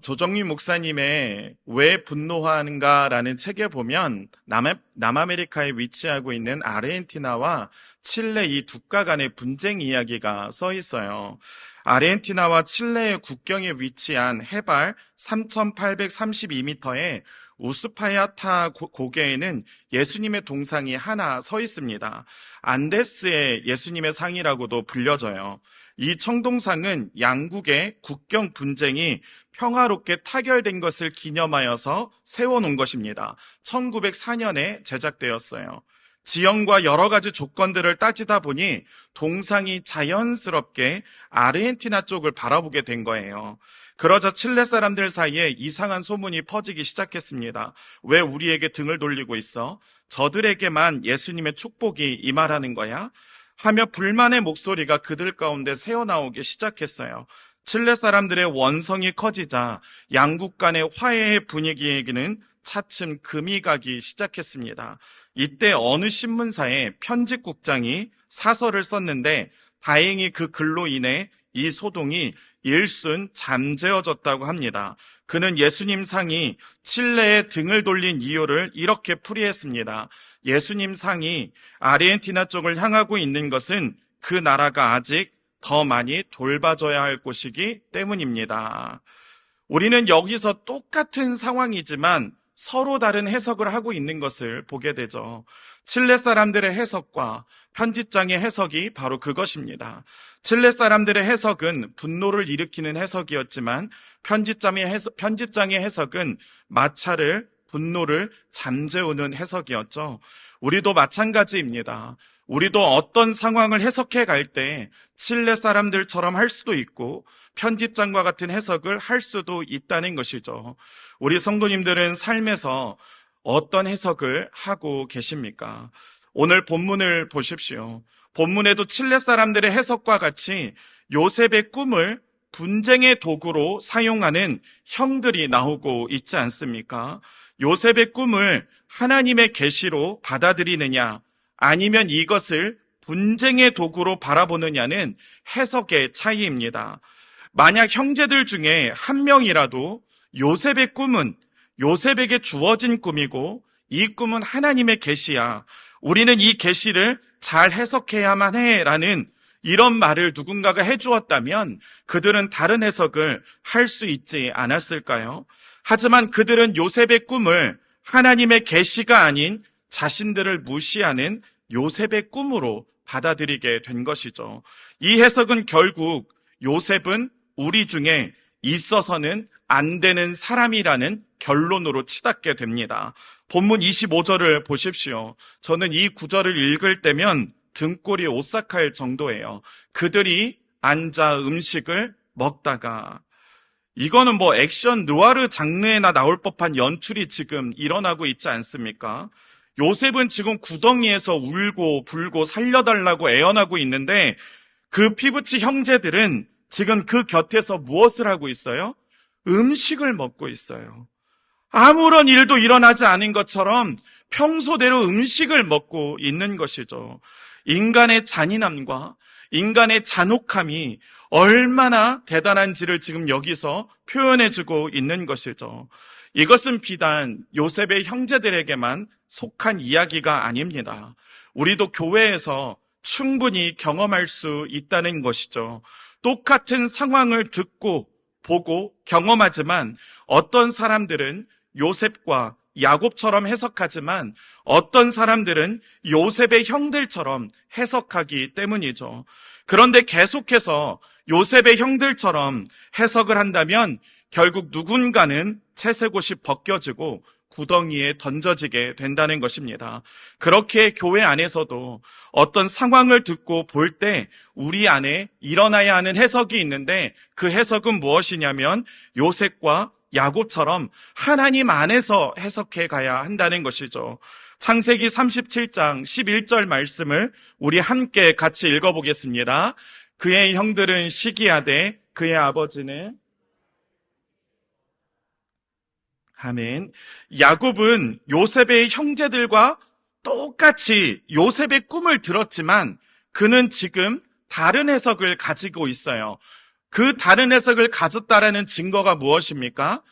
조정민 목사님의 왜 분노하는가라는 책에 보면 남아메리카에 위치하고 있는 아르헨티나와 칠레 이 두 국가 간의 분쟁 이야기가 써 있어요. 아르헨티나와 칠레의 국경에 위치한 해발 3,832m의 우스파야타 고개에는 예수님의 동상이 하나 서 있습니다. 안데스의 예수님의 상이라고도 불려져요. 이 청동상은 양국의 국경 분쟁이 평화롭게 타결된 것을 기념하여서 세워놓은 것입니다. 1904년에 제작되었어요. 지형과 여러 가지 조건들을 따지다 보니 동상이 자연스럽게 아르헨티나 쪽을 바라보게 된 거예요. 그러자 칠레 사람들 사이에 이상한 소문이 퍼지기 시작했습니다. 왜 우리에게 등을 돌리고 있어? 저들에게만 예수님의 축복이 임하라는 거야? 하며 불만의 목소리가 그들 가운데 새어나오기 시작했어요. 칠레 사람들의 원성이 커지자 양국 간의 화해의 분위기에는 차츰 금이 가기 시작했습니다. 이때 어느 신문사의 편집국장이 사설을 썼는데 다행히 그 글로 인해 이 소동이 일순 잠재워졌다고 합니다. 그는 예수님 상이 칠레에 등을 돌린 이유를 이렇게 풀이했습니다. 예수님 상이 아르헨티나 쪽을 향하고 있는 것은 그 나라가 아직 더 많이 돌봐줘야 할 곳이기 때문입니다. 우리는 여기서 똑같은 상황이지만 서로 다른 해석을 하고 있는 것을 보게 되죠. 칠레 사람들의 해석과 편집장의 해석이 바로 그것입니다. 칠레 사람들의 해석은 분노를 일으키는 해석이었지만 편집장의 해석은 마찰을, 분노를 잠재우는 해석이었죠. 우리도 마찬가지입니다. 우리도 어떤 상황을 해석해 갈 때 칠레 사람들처럼 할 수도 있고 편집장과 같은 해석을 할 수도 있다는 것이죠. 우리 성도님들은 삶에서 어떤 해석을 하고 계십니까? 오늘 본문을 보십시오. 본문에도 칠레 사람들의 해석과 같이 요셉의 꿈을 분쟁의 도구로 사용하는 형들이 나오고 있지 않습니까? 요셉의 꿈을 하나님의 계시로 받아들이느냐, 아니면 이것을 분쟁의 도구로 바라보느냐는 해석의 차이입니다. 만약 형제들 중에 한 명이라도 요셉의 꿈은 요셉에게 주어진 꿈이고 이 꿈은 하나님의 계시야, 우리는 이 계시를 잘 해석해야만 해라는 이런 말을 누군가가 해주었다면 그들은 다른 해석을 할 수 있지 않았을까요? 하지만 그들은 요셉의 꿈을 하나님의 계시가 아닌 자신들을 무시하는 요셉의 꿈으로 받아들이게 된 것이죠. 이 해석은 결국 요셉은 우리 중에 있어서는 안 되는 사람이라는 결론으로 치닫게 됩니다. 본문 25절을 보십시오. 저는 이 구절을 읽을 때면 등골이 오싹할 정도예요. 그들이 앉아 음식을 먹다가, 이거는 액션 느와르 장르에나 나올 법한 연출이 지금 일어나고 있지 않습니까? 요셉은 지금 구덩이에서 울고 불고 살려달라고 애원하고 있는데 그 피부치 형제들은 지금 그 곁에서 무엇을 하고 있어요? 음식을 먹고 있어요. 아무런 일도 일어나지 않은 것처럼 평소대로 음식을 먹고 있는 것이죠. 인간의 잔인함과 인간의 잔혹함이 얼마나 대단한지를 지금 여기서 표현해주고 있는 것이죠. 이것은 비단 요셉의 형제들에게만 속한 이야기가 아닙니다. 우리도 교회에서 충분히 경험할 수 있다는 것이죠. 똑같은 상황을 듣고 보고 경험하지만 어떤 사람들은 요셉과 야곱처럼 해석하지만 어떤 사람들은 요셉의 형들처럼 해석하기 때문이죠. 그런데 계속해서 요셉의 형들처럼 해석을 한다면 결국 누군가는 채색옷이 벗겨지고 구덩이에 던져지게 된다는 것입니다. 그렇게 교회 안에서도 어떤 상황을 듣고 볼 때 우리 안에 일어나야 하는 해석이 있는데 그 해석은 무엇이냐면 요셉과 야곱처럼 하나님 안에서 해석해 가야 한다는 것이죠. 창세기 37장 11절 말씀을 우리 함께 같이 읽어보겠습니다. 그의 형들은 시기하되 그의 아버지는, 아멘. 야곱은 요셉의 형제들과 똑같이 요셉의 꿈을 들었지만 그는 지금 다른 해석을 가지고 있어요. 그 다른 해석을 가졌다라는 증거가 무엇입니까?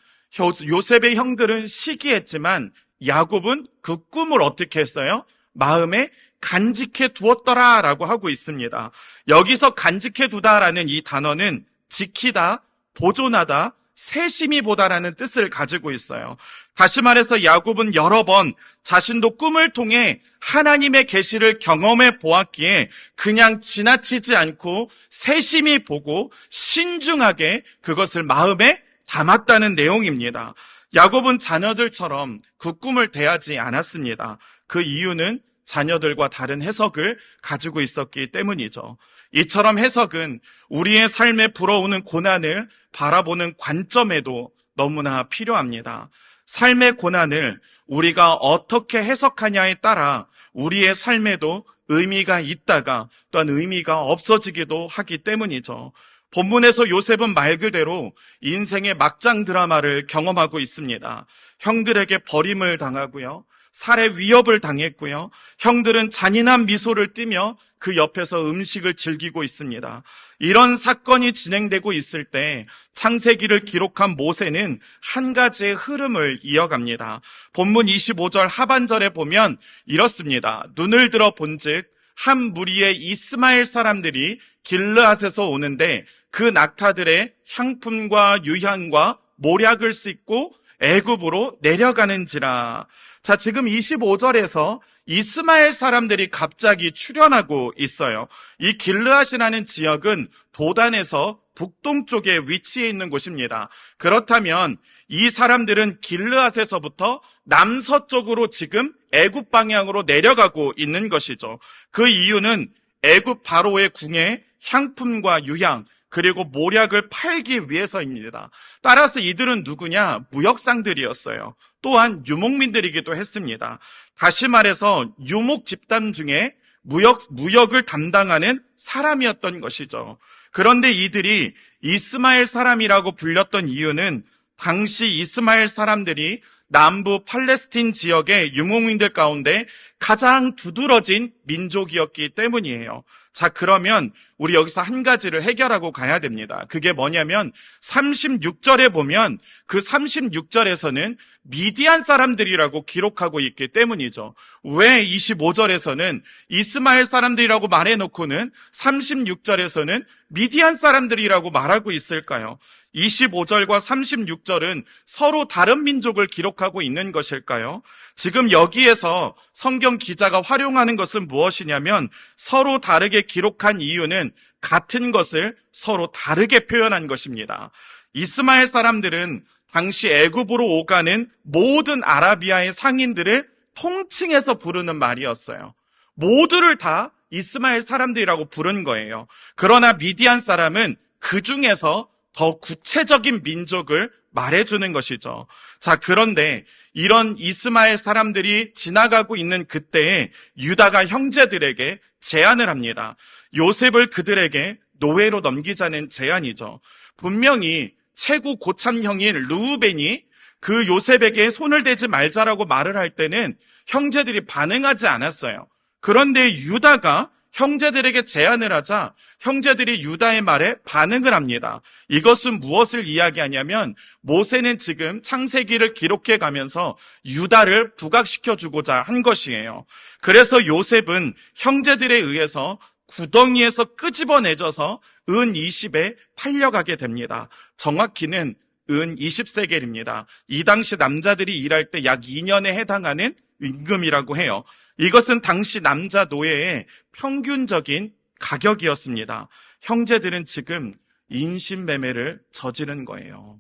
요셉의 형들은 시기했지만 야곱은 그 꿈을 어떻게 했어요? 마음에 간직해 두었더라라고 하고 있습니다. 여기서 간직해 두다라는 이 단어는 지키다, 보존하다, 세심히 보다라는 뜻을 가지고 있어요. 다시 말해서 야곱은 여러 번 자신도 꿈을 통해 하나님의 계시를 경험해 보았기에 그냥 지나치지 않고 세심히 보고 신중하게 그것을 마음에 담았다는 내용입니다. 야곱은 자녀들처럼 그 꿈을 대하지 않았습니다. 그 이유는 자녀들과 다른 해석을 가지고 있었기 때문이죠. 이처럼 해석은 우리의 삶에 불어오는 고난을 바라보는 관점에도 너무나 필요합니다. 삶의 고난을 우리가 어떻게 해석하냐에 따라 우리의 삶에도 의미가 있다가 또한 의미가 없어지기도 하기 때문이죠. 본문에서 요셉은 말 그대로 인생의 막장 드라마를 경험하고 있습니다. 형들에게 버림을 당하고요. 살해 위협을 당했고요. 형들은 잔인한 미소를 띠며 그 옆에서 음식을 즐기고 있습니다. 이런 사건이 진행되고 있을 때 창세기를 기록한 모세는 한 가지의 흐름을 이어갑니다. 본문 25절 하반절에 보면 이렇습니다. 눈을 들어 본즉 한 무리의 이스마엘 사람들이 길르앗에서 오는데 그 낙타들의 향품과 유향과 모략을 씻고 애굽으로 내려가는지라. 자, 지금 25절에서 이스마엘 사람들이 갑자기 출현하고 있어요. 이 길르앗이라는 지역은 도단에서 북동쪽에 위치해 있는 곳입니다. 그렇다면 이 사람들은 길르앗에서부터 남서쪽으로 지금 애굽 방향으로 내려가고 있는 것이죠. 그 이유는 애굽 바로의 궁에 향품과 유향 그리고 모략을 팔기 위해서입니다. 따라서 이들은 누구냐? 무역상들이었어요. 또한 유목민들이기도 했습니다. 다시 말해서 유목 집단 중에 무역을 담당하는 사람이었던 것이죠. 그런데 이들이 이스마엘 사람이라고 불렸던 이유는 당시 이스마엘 사람들이 남부 팔레스틴 지역의 유목민들 가운데 가장 두드러진 민족이었기 때문이에요. 자, 그러면 우리 여기서 한 가지를 해결하고 가야 됩니다. 그게 뭐냐면 36절에 보면 그 36절에서는 미디안 사람들이라고 기록하고 있기 때문이죠. 왜 25절에서는 이스마엘 사람들이라고 말해놓고는 36절에서는 미디안 사람들이라고 말하고 있을까요? 25절과 36절은 서로 다른 민족을 기록하고 있는 것일까요? 지금 여기에서 성경 기자가 활용하는 것은 무엇이냐면 서로 다르게 기록한 이유는 같은 것을 서로 다르게 표현한 것입니다. 이스마엘 사람들은 당시 애굽으로 오가는 모든 아라비아의 상인들을 통칭해서 부르는 말이었어요. 모두를 다 이스마엘 사람들이라고 부른 거예요. 그러나 미디안 사람은 그 중에서 더 구체적인 민족을 말해주는 것이죠. 자, 그런데 이런 이스마엘 사람들이 지나가고 있는 그때에 유다가 형제들에게 제안을 합니다. 요셉을 그들에게 노예로 넘기자는 제안이죠. 분명히 최고 고참형인 르우벤이 그 요셉에게 손을 대지 말자라고 말을 할 때는 형제들이 반응하지 않았어요. 그런데 유다가 형제들에게 제안을 하자 형제들이 유다의 말에 반응을 합니다. 이것은 무엇을 이야기하냐면 모세는 지금 창세기를 기록해 가면서 유다를 부각시켜주고자 한 것이에요. 그래서 요셉은 형제들에 의해서 구덩이에서 끄집어내져서 은 20에 팔려가게 됩니다. 정확히는 은 20세겔입니다. 이 당시 남자들이 일할 때 약 2년에 해당하는 임금이라고 해요. 이것은 당시 남자 노예의 평균적인 가격이었습니다. 형제들은 지금 인신매매를 저지른 거예요.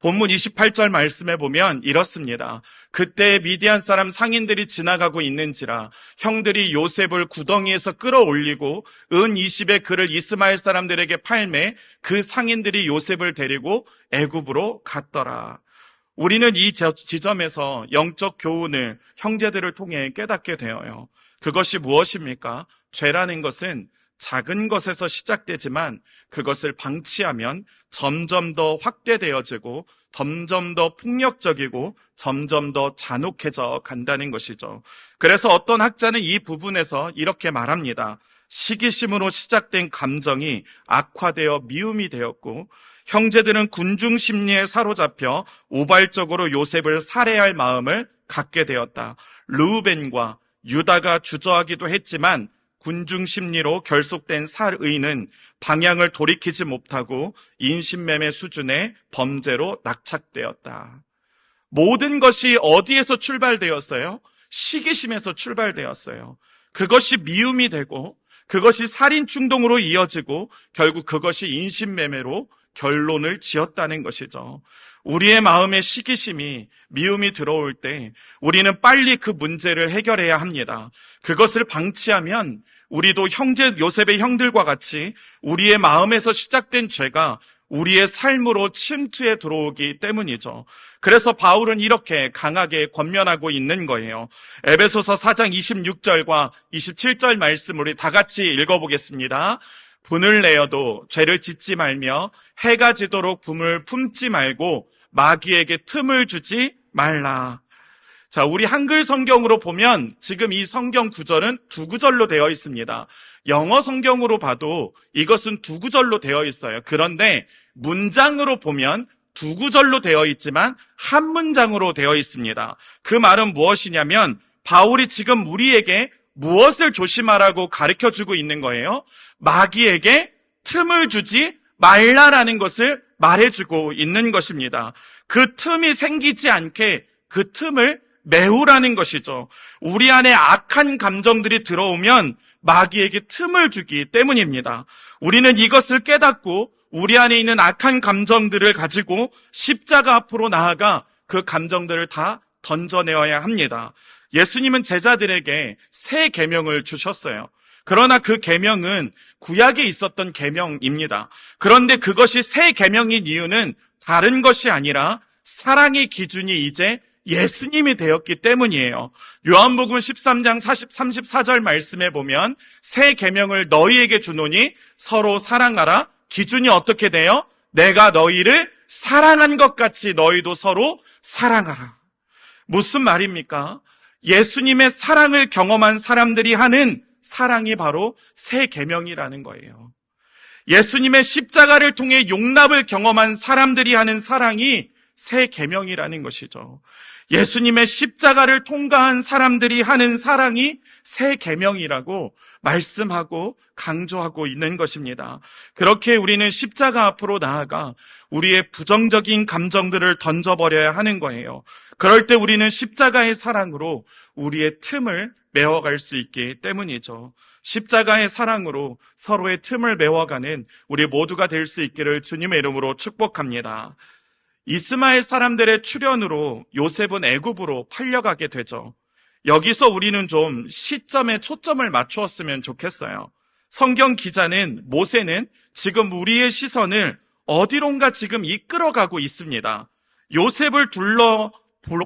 본문 28절 말씀에 보면 이렇습니다. 그때 미디안 사람 상인들이 지나가고 있는지라 형들이 요셉을 구덩이에서 끌어올리고 은 20에 그를 이스마엘 사람들에게 팔매 그 상인들이 요셉을 데리고 애굽으로 갔더라. 우리는 이 지점에서 영적 교훈을 형제들을 통해 깨닫게 되어요. 그것이 무엇입니까? 죄라는 것은 작은 것에서 시작되지만 그것을 방치하면 점점 더 확대되어지고 점점 더 폭력적이고 점점 더 잔혹해져 간다는 것이죠. 그래서 어떤 학자는 이 부분에서 이렇게 말합니다. 시기심으로 시작된 감정이 악화되어 미움이 되었고, 형제들은 군중 심리에 사로잡혀 우발적으로 요셉을 살해할 마음을 갖게 되었다. 르우벤과 유다가 주저하기도 했지만 군중 심리로 결속된 살의는 방향을 돌이키지 못하고 인신매매 수준의 범죄로 낙착되었다. 모든 것이 어디에서 출발되었어요? 시기심에서 출발되었어요. 그것이 미움이 되고 그것이 살인 충동으로 이어지고 결국 그것이 인신매매로 결론을 지었다는 것이죠. 우리의 마음에 시기심이, 미움이 들어올 때 우리는 빨리 그 문제를 해결해야 합니다. 그것을 방치하면 우리도 요셉의 형들과 같이 우리의 마음에서 시작된 죄가 우리의 삶으로 침투해 들어오기 때문이죠. 그래서 바울은 이렇게 강하게 권면하고 있는 거예요. 에베소서 4장 26절과 27절 말씀 우리 다 같이 읽어보겠습니다. 분을 내어도 죄를 짓지 말며 해가 지도록 분을 품지 말고 마귀에게 틈을 주지 말라. 자, 우리 한글 성경으로 보면 지금 이 성경 구절은 두 구절로 되어 있습니다. 영어 성경으로 봐도 이것은 두 구절로 되어 있어요. 그런데 문장으로 보면 두 구절로 되어 있지만 한 문장으로 되어 있습니다. 그 말은 무엇이냐면 바울이 지금 우리에게 무엇을 조심하라고 가르쳐주고 있는 거예요? 마귀에게 틈을 주지 말라라는 것을 말해주고 있는 것입니다. 그 틈이 생기지 않게 그 틈을 메우라는 것이죠. 우리 안에 악한 감정들이 들어오면 마귀에게 틈을 주기 때문입니다. 우리는 이것을 깨닫고 우리 안에 있는 악한 감정들을 가지고 십자가 앞으로 나아가 그 감정들을 다 던져내어야 합니다. 예수님은 제자들에게 새 계명을 주셨어요. 그러나 그 계명은 구약에 있었던 계명입니다. 그런데 그것이 새 계명인 이유는 다른 것이 아니라 사랑의 기준이 이제 예수님이 되었기 때문이에요. 요한복음 13장 34절 말씀에 보면 새 계명을 너희에게 주노니 서로 사랑하라. 기준이 어떻게 돼요? 내가 너희를 사랑한 것 같이 너희도 서로 사랑하라. 무슨 말입니까? 예수님의 사랑을 경험한 사람들이 하는 사랑이 바로 새 계명이라는 거예요. 예수님의 십자가를 통해 용납을 경험한 사람들이 하는 사랑이 새 계명이라는 것이죠. 예수님의 십자가를 통과한 사람들이 하는 사랑이 새 계명이라고 말씀하고 강조하고 있는 것입니다. 그렇게 우리는 십자가 앞으로 나아가 우리의 부정적인 감정들을 던져버려야 하는 거예요. 그럴 때 우리는 십자가의 사랑으로 우리의 틈을 메워갈 수 있기 때문이죠. 십자가의 사랑으로 서로의 틈을 메워가는 우리 모두가 될 수 있기를 주님의 이름으로 축복합니다. 이스마엘 사람들의 출현으로 요셉은 애굽으로 팔려가게 되죠. 여기서 우리는 좀 시점에 초점을 맞추었으면 좋겠어요. 성경 기자는 모세는 지금 우리의 시선을 어디론가 지금 이끌어가고 있습니다. 요셉을 둘러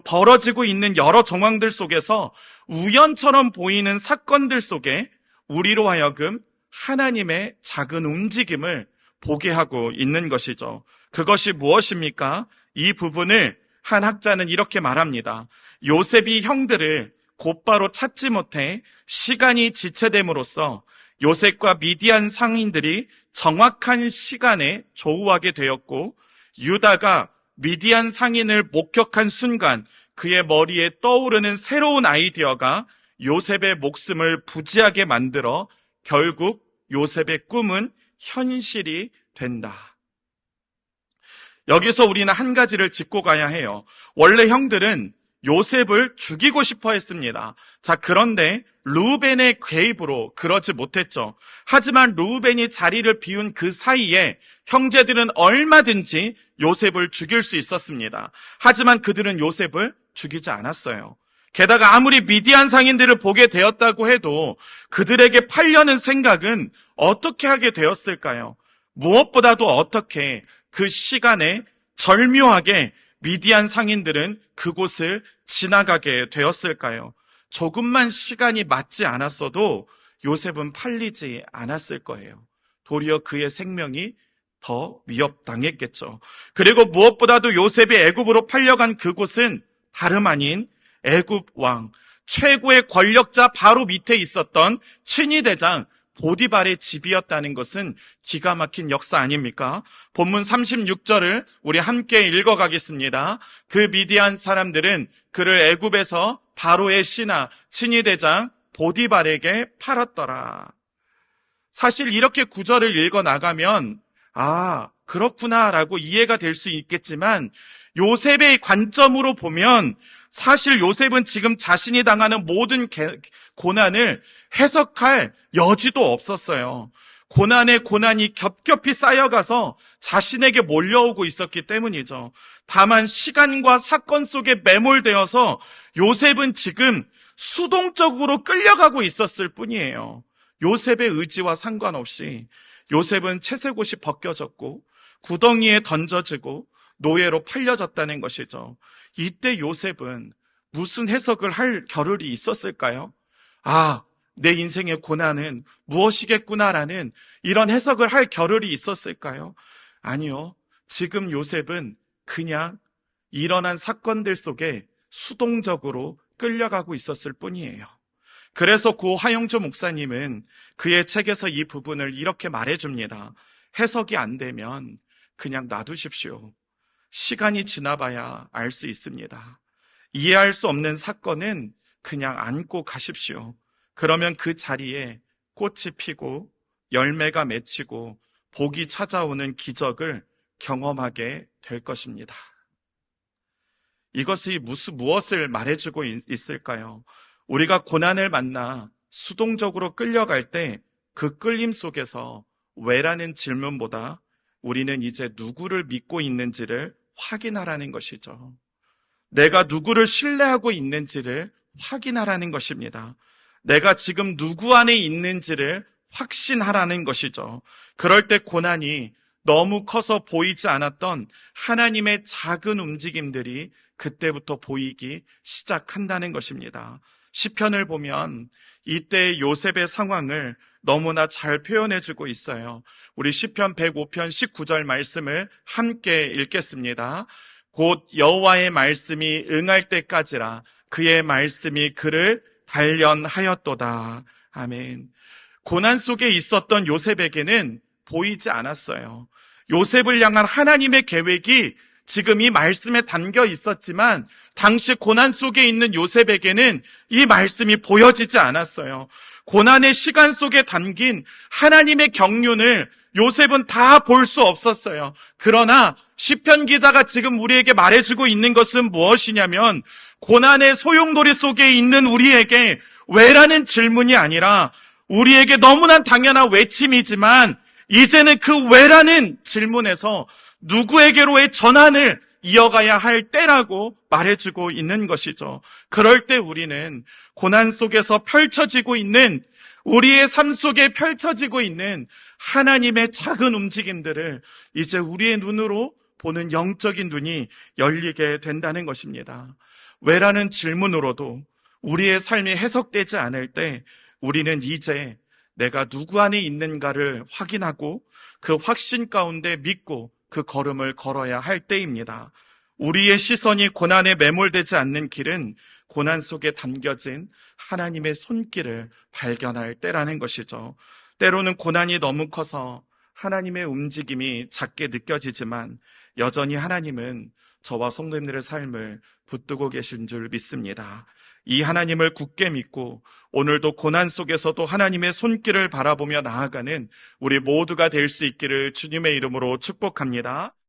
벌어지고 있는 여러 정황들 속에서 우연처럼 보이는 사건들 속에 우리로 하여금 하나님의 작은 움직임을 보게 하고 있는 것이죠. 그것이 무엇입니까? 이 부분을 한 학자는 이렇게 말합니다. 요셉이 형들을 곧바로 찾지 못해 시간이 지체됨으로써 요셉과 미디안 상인들이 정확한 시간에 조우하게 되었고, 유다가 미디안 상인을 목격한 순간 그의 머리에 떠오르는 새로운 아이디어가 요셉의 목숨을 부지하게 만들어 결국 요셉의 꿈은 현실이 된다. 여기서 우리는 한 가지를 짚고 가야 해요. 원래 형들은 요셉을 죽이고 싶어 했습니다. 자, 그런데 르우벤의 개입으로 그러지 못했죠. 하지만 르우벤이 자리를 비운 그 사이에 형제들은 얼마든지 요셉을 죽일 수 있었습니다. 하지만 그들은 요셉을 죽이지 않았어요. 게다가 아무리 미디안 상인들을 보게 되었다고 해도 그들에게 팔려는 생각은 어떻게 하게 되었을까요? 무엇보다도 어떻게 그 시간에 절묘하게 미디안 상인들은 그곳을 지나가게 되었을까요? 조금만 시간이 맞지 않았어도 요셉은 팔리지 않았을 거예요. 도리어 그의 생명이 더 위협당했겠죠. 그리고 무엇보다도 요셉이 애굽으로 팔려간 그곳은 다름 아닌 애굽 왕, 최고의 권력자 바로 밑에 있었던 친위대장 보디발의 집이었다는 것은 기가 막힌 역사 아닙니까? 본문 36절을 우리 함께 읽어가겠습니다. 그 미디안 사람들은 그를 애굽에서 바로의 신하 친위대장 보디발에게 팔았더라. 사실 이렇게 구절을 읽어나가면 그렇구나라고 이해가 될 수 있겠지만 요셉의 관점으로 보면 사실 요셉은 지금 자신이 당하는 모든 고난을 해석할 여지도 없었어요. 고난에 고난이 겹겹이 쌓여가서 자신에게 몰려오고 있었기 때문이죠. 다만 시간과 사건 속에 매몰되어서 요셉은 지금 수동적으로 끌려가고 있었을 뿐이에요. 요셉의 의지와 상관없이 요셉은 채색옷이 벗겨졌고 구덩이에 던져지고 노예로 팔려졌다는 것이죠. 이때 요셉은 무슨 해석을 할 겨를이 있었을까요? 내 인생의 고난은 무엇이겠구나라는 이런 해석을 할 겨를이 있었을까요? 아니요. 지금 요셉은 그냥 일어난 사건들 속에 수동적으로 끌려가고 있었을 뿐이에요. 그래서 고 하영조 목사님은 그의 책에서 이 부분을 이렇게 말해줍니다. 해석이 안 되면 그냥 놔두십시오. 시간이 지나봐야 알 수 있습니다. 이해할 수 없는 사건은 그냥 안고 가십시오. 그러면 그 자리에 꽃이 피고 열매가 맺히고 복이 찾아오는 기적을 경험하게 될 것입니다. 이것이 무엇을 말해주고 있을까요? 우리가 고난을 만나 수동적으로 끌려갈 때 그 끌림 속에서 왜라는 질문보다 우리는 이제 누구를 믿고 있는지를 확인하라는 것이죠. 내가 누구를 신뢰하고 있는지를 확인하라는 것입니다. 내가 지금 누구 안에 있는지를 확신하라는 것이죠. 그럴 때 고난이 너무 커서 보이지 않았던 하나님의 작은 움직임들이 그때부터 보이기 시작한다는 것입니다. 시편을 보면 이때 요셉의 상황을 너무나 잘 표현해주고 있어요. 우리 시편 105편 19절 말씀을 함께 읽겠습니다. 곧 여호와의 말씀이 응할 때까지라 그의 말씀이 그를 단련하였도다. 아멘. 고난 속에 있었던 요셉에게는 보이지 않았어요. 요셉을 향한 하나님의 계획이 지금 이 말씀에 담겨 있었지만 당시 고난 속에 있는 요셉에게는 이 말씀이 보여지지 않았어요. 고난의 시간 속에 담긴 하나님의 경륜을 요셉은 다 볼 수 없었어요. 그러나 시편 기자가 지금 우리에게 말해주고 있는 것은 무엇이냐면 고난의 소용돌이 속에 있는 우리에게 왜라는 질문이 아니라 우리에게 너무나 당연한 외침이지만 이제는 그 왜라는 질문에서 누구에게로의 전환을 이어가야 할 때라고 말해주고 있는 것이죠. 그럴 때 우리는 고난 속에서 펼쳐지고 있는 우리의 삶 속에 펼쳐지고 있는 하나님의 작은 움직임들을 이제 우리의 눈으로 보는 영적인 눈이 열리게 된다는 것입니다. 왜라는 질문으로도 우리의 삶이 해석되지 않을 때 우리는 이제 내가 누구 안에 있는가를 확인하고 그 확신 가운데 믿고 그 걸음을 걸어야 할 때입니다. 우리의 시선이 고난에 매몰되지 않는 길은 고난 속에 담겨진 하나님의 손길을 발견할 때라는 것이죠. 때로는 고난이 너무 커서 하나님의 움직임이 작게 느껴지지만 여전히 하나님은 저와 성도님들의 삶을 붙들고 계신 줄 믿습니다. 이 하나님을 굳게 믿고 오늘도 고난 속에서도 하나님의 손길을 바라보며 나아가는 우리 모두가 될 수 있기를 주님의 이름으로 축복합니다.